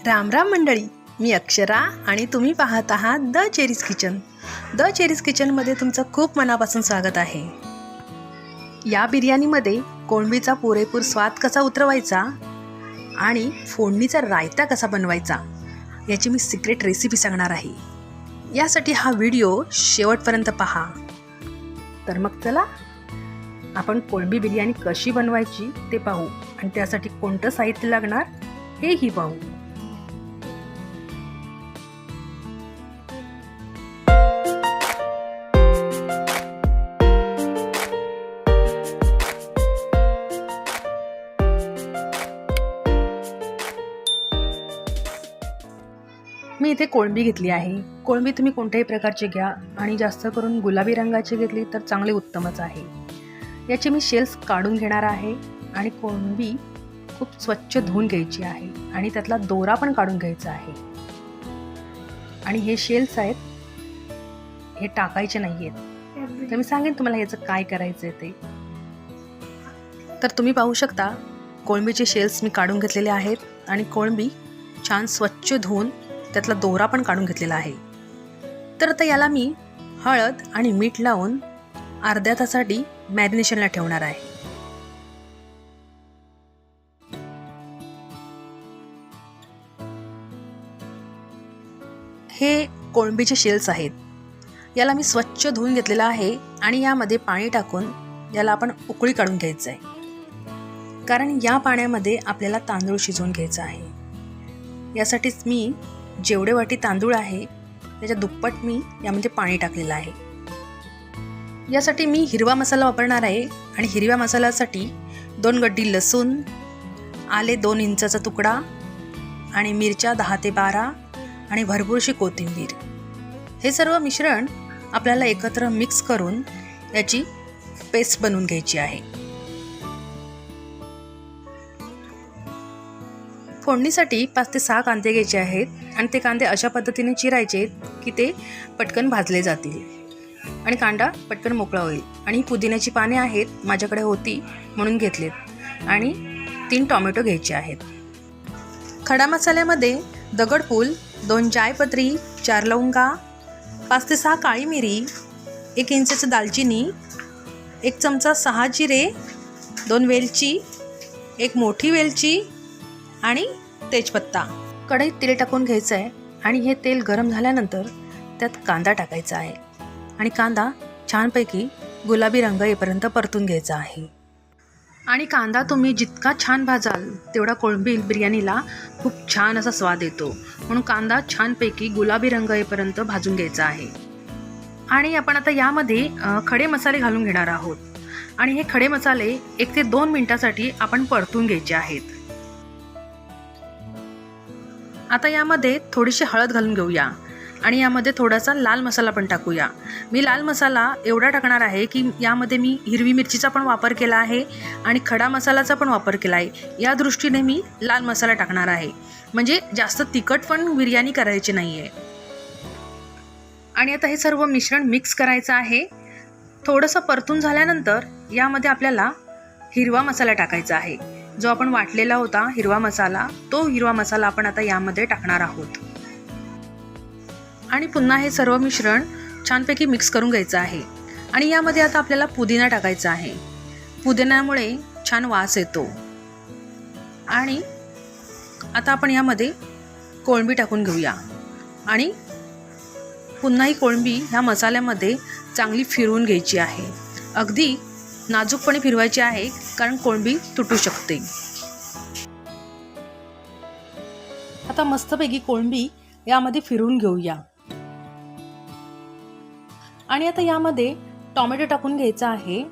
राम राम मंडळी, मी अक्षरा आणि तुम्ही पाहत आहात the cherries kitchen. The cherries किचनमध्ये तुमचं खूप मनापासून स्वागत आहे. या बिर्याणीमध्ये कोळंबीचा पुरेपूर स्वाद कसा उतरवायचा आणि फोडणीचा रायता कसा बनवायचा याची मी सिक्रेट रेसिपी सांगणार आहे. यासाठी हा व्हिडिओ शेवटपर्यंत पहा. तर मग चला आपण कोळंबी बिर्याणी कशी बनवायची ते पाहू आणि त्यासाठी कोणतं साहित्य लागणार हेही पाहू. मी इथे कोळंबी घेतली आहे. कोळंबी तुम्ही कोणत्याही प्रकारची घ्या आणि जास्त करून गुलाबी रंगाची घेतली तर चांगले उत्तमच आहे. याचे मी शेल्स काढून घेणार आहे आणि कोळंबी खूप स्वच्छ धुवून घ्यायची आहे आणि त्यातला दोरा पण काढून घ्यायचा आहे. आणि हे शेल्स आहेत, हे टाकायचे नाही आहेत. तर मी सांगेन तुम्हाला याचं काय करायचं आहे ते. तर तुम्ही पाहू शकता कोळंबीचे शेल्स मी काढून घेतलेले आहेत आणि कोळंबी छान स्वच्छ धुवून त्यातला दोरा पण काढून घेतलेला आहे. तर आता याला मी हळद आणि मीठ लावून अर्ध्या तासासाठी मॅरिनेशनला ठेवणार आहे. हे कोळंबीचे शेल्स आहेत. याला मी स्वच्छ धुवून घेतलेला आहे आणि यामध्ये पाणी टाकून याला आपण उकळी काढून घ्यायचं आहे, कारण या पाण्यामध्ये आपल्याला तांदूळ शिजवून घ्यायचा आहे. यासाठीच मी जेवढे वाटी तांदूळ आहे त्याच्या दुप्पट मी यामध्ये पाणी टाकलेलं आहे. यासाठी मी हिरवा मसाला वापरणार आहे आणि हिरव्या मसाल्यासाठी 2 गड्डी लसूण, आले 2 इंचाचा तुकडा आणि मिरच्या 10 ते 12 आणि भरपूरशी कोथिंबीर. हे सर्व मिश्रण आपल्याला एकत्र मिक्स करून याची पेस्ट बनवून घ्यायची आहे. फोडणीसाठी 5 ते 6 कांदे घ्यायचे आहेत आणि ते कांदे अशा पद्धतीने चिरायचे की ते पटकन भाजले जातील आणि कांदा पटकन मोकळा होईल. आणि पुदिन्याची पाने आहेत, माझ्याकडे होती म्हणून घेतलेत. आणि 3 टोमॅटो घ्यायचे आहेत. खडा मसाल्यामध्ये दगडफूल, 2 जायपत्री, 4 लवंगा, 5 ते 6 काळी मिरी, 1 इंचाची दालचिनी, 1 चमचा 6 जिरे, 2 वेलची, 1 मोठी वेलची आणि तेजपत्ता. कढईत तेल टाकून घ्यायचं आहे आणि हे तेल गरम झाल्यानंतर त्यात कांदा टाकायचा आहे आणि कांदा छानपैकी गुलाबी रंग येईपर्यंत परतून घ्यायचा आहे. आणि कांदा तुम्ही जितका छान भाजाल तेवढा कोळंबी बिर्याणीला खूप छान असा स्वाद येतो. म्हणून कांदा छानपैकी गुलाबी रंग येईपर्यंत भाजून घ्यायचा आहे. आणि आपण आता यामध्ये खडे मसाले घालून घेणार आहोत आणि हे खडे मसाले 1 ते 2 मिनिटासाठी आपण परतून घ्यायचे आहेत. आता यामध्ये थोडीशी हळद घालून घेऊया आणि यामध्ये थोडासा लाल मसाला पण टाकूया. मी लाल मसाला एवढा टाकणार आहे की यामध्ये मी हिरवी मिरचीचा पण वापर केला आहे आणि खडा मसालाचा पण वापर केला आहे. या दृष्टीने मी लाल मसाला टाकणार आहे, म्हणजे जास्त तिखट पण बिर्याणी करायची नाही आहे. आणि आता हे सर्व मिश्रण मिक्स करायचं आहे. थोडंसं परतून झाल्यानंतर यामध्ये आपल्याला हिरवा मसाला टाकायचा आहे. जो आपण वाटलेला होता हिरवा मसाला, तो हिरवा मसाला आपण आता यामध्ये टाकणार आहोत. आणि पुन्हा हे सर्व मिश्रण छानपैकी मिक्स करून घ्यायचं आहे. आणि यामध्ये आता आपल्याला पुदिना टाकायचा आहे. पुदिन्यामुळे छान वास येतो. आणि आता आपण यामध्ये कोळंबी टाकून घेऊया आणि पुन्हा ही कोळंबी ह्या मसाल्यामध्ये चांगली फिरवून घ्यायची आहे. अगदी नाजूकपणे फिरवायची आहे, कारण कोळंबी तुटू शकते. आता मस्तपैकी कोळंबी यामध्ये फिरवून घेऊया. आणि आता यामध्ये टोमॅटो टाकून घ्यायचा आहे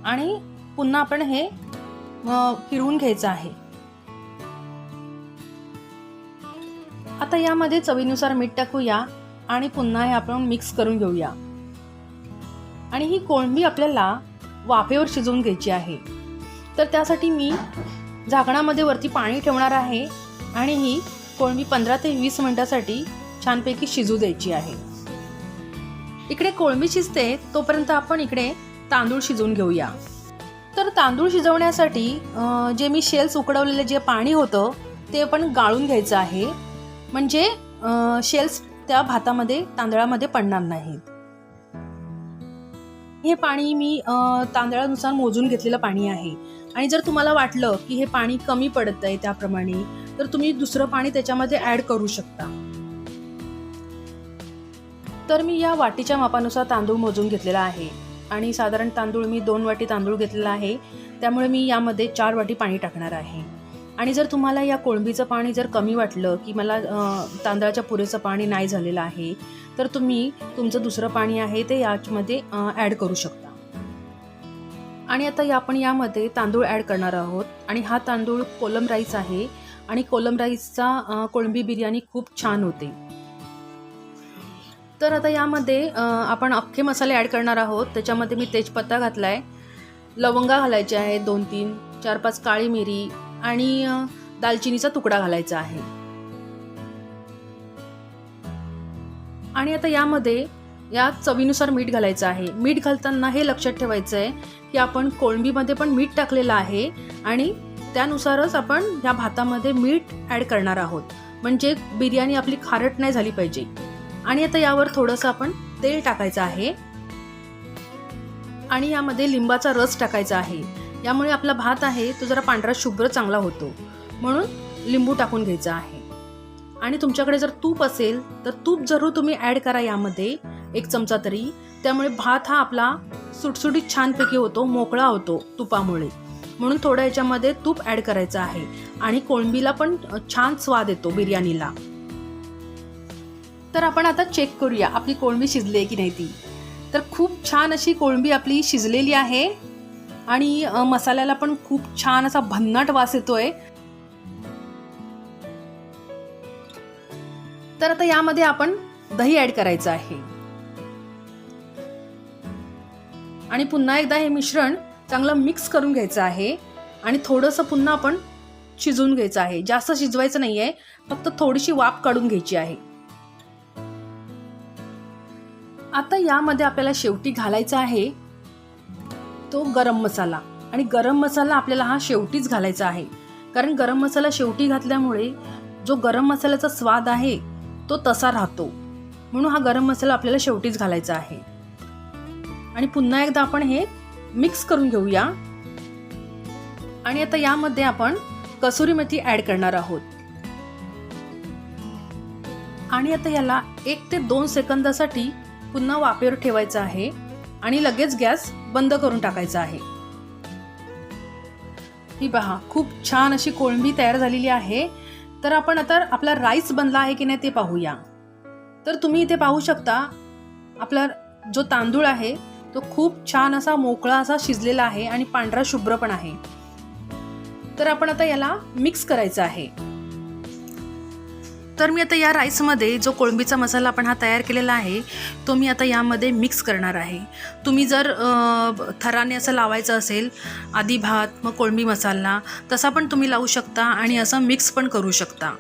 आणि पुन्हा आपण हे फिरवून घ्यायचं आहे. आता यामध्ये चवीनुसार मीठ टाकूया आणि पुन्हा हे आपण मिक्स करून घेऊया. आणि ही कोळंबी आपल्याला वाफेवर शिजवून घ्यायची आहे. तर त्यासाठी मी झाकणामध्ये वरती पाणी ठेवणार आहे आणि ही कोळंबी 15 ते 20 मिनिटासाठी छानपैकी शिजू द्यायची आहे. इकडे कोळंबी शिजते तोपर्यंत आपण इकडे तांदूळ शिजवून घेऊया. तर तांदूळ शिजवण्यासाठी जे मी शेल्स उकडवलेले जे पाणी होतं ते पण गाळून घ्यायचं आहे, म्हणजे शेल्स त्या भातामध्ये तांदळामध्ये पडणार नाहीत. हे पाणी मी तांदळानुसार मोजून घेतलेलं पाणी आहे. आणि जर तुम्हाला वाटलं की हे पाणी कमी पडत आहे त्याप्रमाणे, तर तुम्ही दुसरं पाणी त्याच्यामध्ये ॲड करू शकता. तर मी या वाटीच्या मापानुसार तांदूळ मोजून घेतलेला आहे आणि साधारण तांदूळ मी 2 वाटी तांदूळ घेतलेला आहे, त्यामुळे मी यामध्ये 4 वाटी पाणी टाकणार आहे. आणि जर तुम्हाला या कोळंबीचं पाणी जर कमी वाटलं की मला तांदळाच्या पुरेसं पाणी नाही झालेलं आहे, तर तुम्ही तुमचं दुसरं पाणी आहे ते यामध्ये ॲड करू शकता. आणि आता आपण यामध्ये तांदूळ ॲड करणार आहोत. आणि हा तांदूळ कोलम राईस आहे आणि कोलम राईसचा कोळंबी बिर्याणी खूप छान होते. तर आता यामध्ये आपण अख्खे मसाले ॲड करणार आहोत. त्याच्यामध्ये मी तेजपत्ता घातला आहे, लवंगा घालायचे आहेत 2-3, 4-5 काळी मिरी आणि दालचिनीचा तुकडा घालायचा आहे. आणि आता यामध्ये या चवीनुसार मीठ घालायचं आहे. मीठ घालताना हे लक्षात ठेवायचं आहे की आपण कोळंबीमध्ये पण मीठ टाकलेलं आहे आणि त्यानुसारच आपण या भातामध्ये मीठ ॲड करणार आहोत, म्हणजे बिर्याणी आपली खारट नाही झाली पाहिजे. आणि आता यावर थोडंसं आपण तेल टाकायचं आहे आणि यामध्ये लिंबाचा रस टाकायचा आहे. यामुळे आपला भात आहे तो जरा पांढरा शुभ्र चांगला होतो, म्हणून लिंबू टाकून घ्यायचं आहे. आणि तुमच्याकडे जर तूप असेल तर तूप जरूर तुम्ही ॲड करा यामध्ये 1 चमचा तरी. त्यामुळे भात हा आपला सुटसुटीत छानपैकी होतो, मोकळा होतो तुपामुळे, म्हणून थोडं याच्यामध्ये तूप ॲड करायचं आहे. आणि कोळंबीला पण छान स्वाद येतो बिर्याणीला. तर आपण आता चेक करूया आपली कोळंबी शिजली आहे की नाही ती. तर खूप छान अशी कोळंबी आपली शिजलेली आहे आणि मसाल्याला पण खूप छान असा भन्नाट वास येतोय. तर आता यामध्ये आपण दही ॲड करायचं आहे आणि पुन्हा एकदा हे मिश्रण चांगलं मिक्स करून घ्यायचं आहे आणि थोडंसं पुन्हा आपण शिजवून घ्यायचं आहे. जास्त शिजवायचं नाही आहे, फक्त थोडीशी वाफ काढून घ्यायची आहे. आता यामध्ये आपल्याला शेवटी घालायचा आहे तो गरम मसाला. आणि गरम मसाला आपल्याला हा शेवटीच घालायचा आहे, कारण गरम मसाला शेवटी घातल्यामुळे जो गरम मसाल्याचा स्वाद आहे तो तसा राहतो, म्हणून हा गरम मसाला आपल्याला शेवटीच घालायचा आहे. आणि पुन्हा एकदा आपण हे मिक्स करून घेऊया. आणि आता यामध्ये आपण कसुरी मेथी ॲड करणार आहोत. आणि आता याला 1 ते 2 सेकंदासाठी पुन्हा वाफेवर ठेवायचं आहे आणि लगेच गॅस बंद करून टाकायचा आहे. ही पहा, खूप छान अशी कोळंबी तयार झालेली आहे. तर आपण आता आपला राईस बनला आहे की नाही ते पाहूया. तर तुम्ही इथे पाहू शकता आपला जो तांदूळ आहे तो खूप छान असा मोकळा असा शिजलेला आहे आणि पांढरा शुभ्र पण आहे. तर आपण आता याला मिक्स करायचं आहे. तर मी आता या राईसमध्ये जो कोळंबीचा मसाला आपण हा तयार केलेला आहे तो मी आता यामध्ये मिक्स करणार आहे. तुम्ही जर थराने असं लावायचं असेल, आधी भात मग कोळंबी मसाला, तसा पण तुम्ही लावू शकता आणि असं मिक्स पण करू शकता.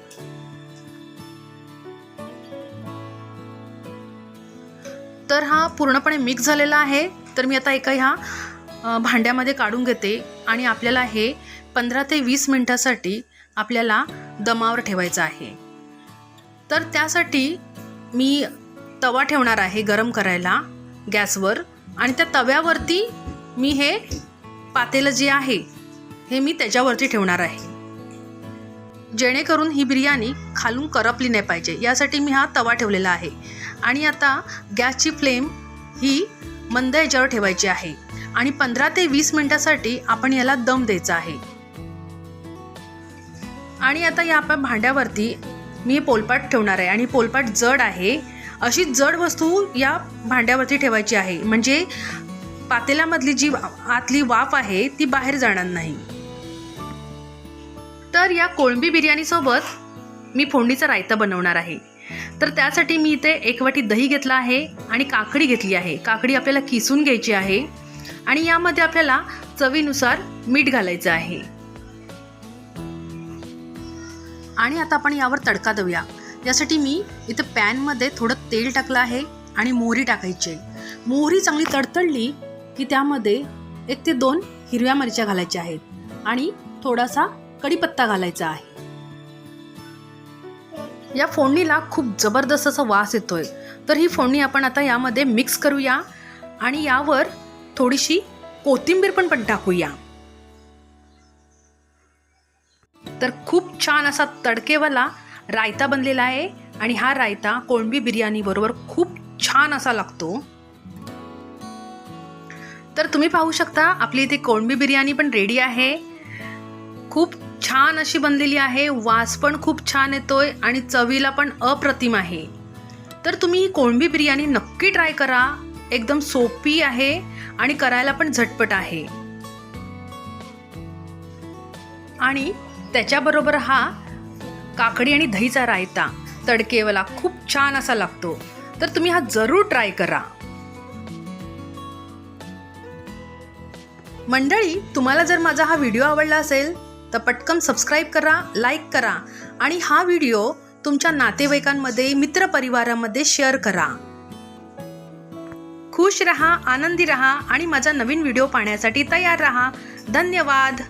तर हा पूर्णपणे मिक्स झालेला आहे. तर मी आता एका ह्या भांड्यामध्ये काढून घेते आणि आपल्याला हे 15 ते 20 मिनिटासाठी आपल्याला दमावर ठेवायचं आहे. तर त्यासाठी मी तवा ठेवणार आहे गरम करायला गॅसवर आणि त्या तव्यावरती मी हे पातेलं जे आहे हे मी त्याच्यावरती ठेवणार आहे, जेणेकरून ही बिर्याणी खालून करपली नाही पाहिजे, यासाठी मी हा तवा ठेवलेला आहे. आणि आता गॅसची फ्लेम ही मंद याच्यावर ठेवायची आहे आणि 15 ते 20 मिनिटासाठी आपण याला दम द्यायचा आहे. आणि आता या आपण भांड्यावरती मी पोलपाट ठेवणार आहे आणि पोलपाट जड आहे. अशी जड वस्तू या भांड्यावरती ठेवायची आहे, म्हणजे पातेल्यामधली जी आतली वाफ आहे ती बाहेर जाणार नाही. तर या कोळंबी बिर्याणीसोबत मी फोडणीचा रायता बनवणार आहे. तर त्यासाठी मी इथे 1 वाटी दही घेतला आहे आणि काकडी घेतली आहे. काकडी आपल्याला किसून घ्यायची आहे आणि यामध्ये आपल्याला चवीनुसार मीठ घालायचं आहे. आणि आता आपण यावर तडका देऊया. यासाठी मी इथे पॅनमध्ये थोडं तेल टाकलं आहे आणि मोहरी टाकायची आहे. मोहरी चांगली तडतडली की त्यामध्ये 1 ते 2 हिरव्या मिरच्या घालायच्या आहेत आणि थोडासा कढीपत्ता घालायचा आहे. या फोडणीला खूप जबरदस्त असा वास येतोय. तर ही फोडणी आपण आता यामध्ये मिक्स करूया आणि यावर थोडीशी कोथिंबीर पण टाकूया. तर खूप छान असा तडकेवाला रायता बनलेला आहे आणि हा रायता कोळंबी बिर्याणी बरोबर खूप छान असा लागतो. तर तुम्ही पाहू शकता आपली इथे कोळंबी बिर्याणी पण रेडी आहे. खूप छान अशी बनलेली आहे. वास पण खूप छान येतोय आणि चवीला पण अप्रतिम आहे. तर तुम्ही ही कोळंबी बिर्याणी नक्की ट्राय करा. एकदम सोपी आहे आणि करायला पण झटपट आहे. आणि त्याच्याबरोबर हा काकडी आणि दहीचा रायता तडकेवाला खूप छान असा लागतो. तर तुम्ही हा जरूर ट्राय करा. मंडळी, तुम्हाला जर माझा हा व्हिडिओ आवडला असेल तर पटकन सबस्क्राईब करा, लाईक करा आणि हा व्हिडिओ तुमच्या नातेवाईकांमध्ये, मित्रपरिवारामध्ये शेअर करा. खुश रहा, आनंदी रहा आणि माझा नवीन व्हिडिओ पाहण्यासाठी तयार रहा. धन्यवाद.